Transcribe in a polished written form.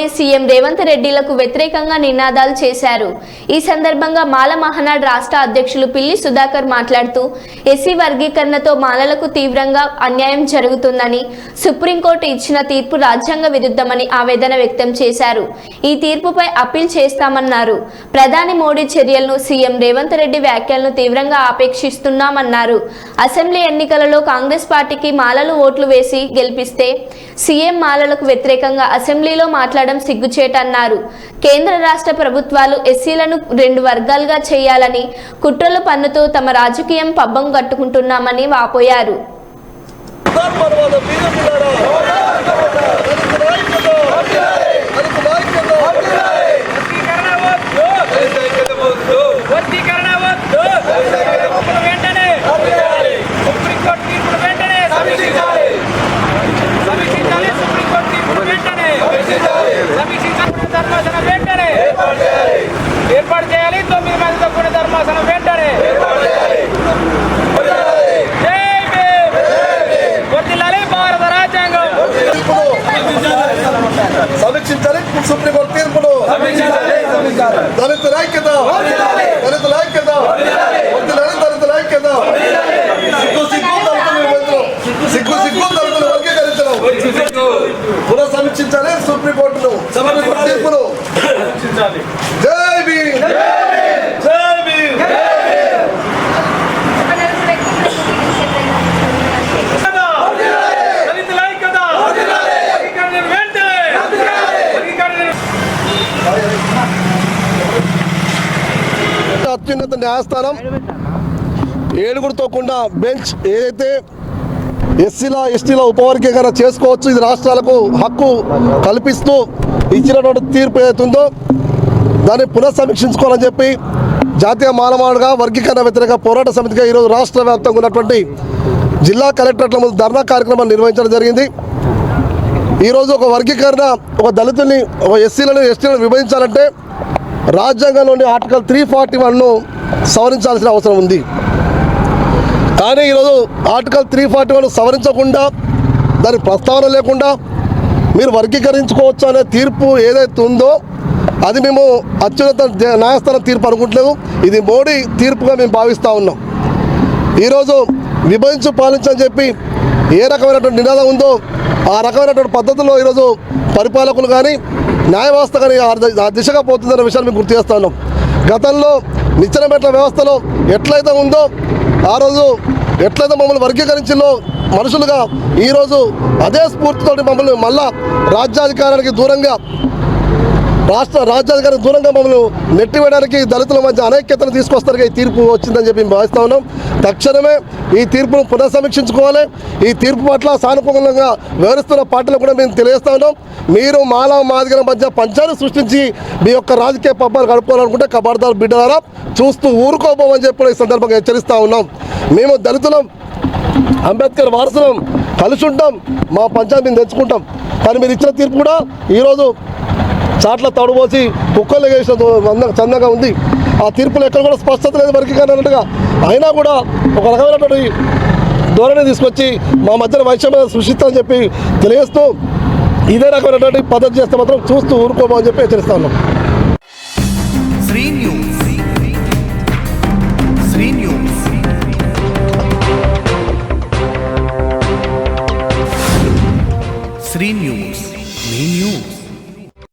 Modi CM Revanth రెడ్డిలకు వ్యతిరేకంగా నినాదాలు చేశారు। ఈ సందర్భంగా మాల మహానాడు రాష్ట్ర అధ్యక్షులు పిల్లి సుధాకర్ మాట్లాడుతూ ఎస్సీ వర్గీకరణతో మాలలకు తీవ్రంగా అన్యాయం జరుగుతుందని, సుప్రీంకోర్టు ఇచ్చిన తీర్పు రాజ్యాంగ విరుద్ధమని ఆవేదన వ్యక్తం చేశారు। ఈ తీర్పుపై అప్పీల్ చేస్తామన్నారు। ప్రధాని మోడీ చర్యలను, సీఎం రేవంత్ రెడ్డి వ్యాఖ్యలను తీవ్రంగా ఆపేక్షిస్తున్నామన్నారు। అసెంబ్లీ ఎన్నికలలో కాంగ్రెస్ పార్టీకి మాలలు ఓట్లు వేసి గెలిపిస్తే సీఎం మాలలకు వ్యతిరేకంగా అసెంబ్లీలో మాట్లాడడం సిగ్గుచేటన్నారు। కేంద్ర రాష్ట్ర ప్రభుత్వాలు ఎస్సీలను 2 వర్గాలుగా చేయాలని కుట్రలు పన్నుతూ తమ రాజకీయం పబ్బం కట్టుకుంటున్నామని వాపోయారు। ఏర్పాటు చేయాలి 9 మందితో కూడా ధర్మాసనం వెంటనే వర్ధిల్లాలి భారత రాజ్యాంగం సమీక్షించాలి సుప్రీంకోర్టు తీర్పును దళితుల ఐక్యత దళితుల ఐక్యత వర్ధిల్లాలి దళితుల ఐక్యత సిగ్గు దళితులు వర్గీకరించడం పునః సమీక్షించాలి సుప్రీంకోర్టును తీర్పును జై భీమ్ జై భీమ్ అత్యున్నత న్యాయస్థానం 7గురితో కూడిన బెంచ్ ఏదైతే ఎస్సీల ఎస్టీల ఉపవర్గీకరణ చేసుకోవచ్చు, ఇది రాష్ట్రాలకు హక్కు కల్పిస్తూ ఇచ్చినటువంటి తీర్పు ఏదైతుందో దాన్ని పునఃసమీక్షించుకోవాలని చెప్పి జాతీయ మానవాడుగా వర్గీకరణ వ్యతిరేక పోరాట సమితిగా ఈరోజు రాష్ట్ర వ్యాప్తంగా ఉన్నటువంటి జిల్లా కలెక్టరేట్ల ముందు ధర్నా కార్యక్రమాన్ని నిర్వహించడం జరిగింది। ఈరోజు ఒక వర్గీకరణ, ఒక దళితుల్ని, ఒక ఎస్సీలను ఎస్టీలను విభజించాలంటే రాజ్యాంగంలోని ఆర్టికల్ 341ను సవరించాల్సిన అవసరం ఉంది। కానీ ఈరోజు ఆర్టికల్ 341 సవరించకుండా, దాని ప్రస్తావన లేకుండా మీరు వర్గీకరించుకోవచ్చు అనే తీర్పు ఏదైతే ఉందో అది మేము అత్యున్నత న్యాయస్థానం తీర్పు అనుకుంటలేము, ఇది మోడీ తీర్పుగా మేము భావిస్తూ ఉన్నాం। ఈరోజు విభజించు పాలించని చెప్పి ఏ రకమైనటువంటి నినాదం ఉందో ఆ రకమైనటువంటి పద్ధతుల్లో ఈరోజు పరిపాలకులు కానీ న్యాయ వ్యవస్థ కానీ ఆ దిశగా పోతుందన్న విషయాన్ని మేము గుర్తు చేస్తూ ఉన్నాం। గతంలో నిచ్చెనమెట్ల వ్యవస్థలో ఎట్లయితే ఉందో ఆ రోజు ఎట్లయితే మమ్మల్ని వర్గీకరించిందో మనుషులుగా ఈరోజు అదే స్ఫూర్తితోటి మమ్మల్ని మళ్ళా రాజ్యాధికారానికి దూరంగా రాజ్యాధికారానికి దూరంగా మమ్మల్ని నెట్టివేయడానికి దళితుల మధ్య అనైక్యతను తీసుకొస్తారు ఈ తీర్పు వచ్చిందని చెప్పి మేము భావిస్తూ ఉన్నాం। తక్షణమే ఈ తీర్పును పునఃసమీక్షించుకోవాలి। ఈ తీర్పు పట్ల సానుకూలంగా వ్యవహరిస్తున్న పార్టీలకు కూడా మేము తెలియజేస్తా ఉన్నాం। మీరు మాలా మాదిగల మధ్య పంచాన్ని సృష్టించి మీ యొక్క రాజకీయ పబ్బాలు గడుపుకోవాలనుకుంటే కబార్దార్ బిడ్డలారా చూస్తూ ఊరుకోబోమని చెప్పి ఈ సందర్భంగా హెచ్చరిస్తూ ఉన్నాం। మేము దళితులం, అంబేద్కర్ వారసులం, కలిసి ఉంటాం, మా పంచాన్ని మేము తెచ్చుకుంటాం। కానీ మీరు ఇచ్చిన తీర్పు కూడా ఈరోజు చాట్ల తడుపోసి కుక్కలు వేసిన చందంగా ఉంది। ఆ తీర్పులు ఎక్కడ కూడా స్పష్టత లేదు వర్గీకరణ అన్నట్టుగా, అయినా కూడా ఒక రకమైనటువంటి ధోరణి తీసుకొచ్చి మా మధ్యన వైషమ్యాన్ని సృష్టిస్తామని చెప్పి తెలియజేస్తూ ఇదే రకమైనటువంటి పద్ధతి చేస్తే మాత్రం చూస్తూ ఊరుకోమని చెప్పి హెచ్చరిస్తా ఉన్నాం। శ్రీ న్యూస్ మీ న్యూస్।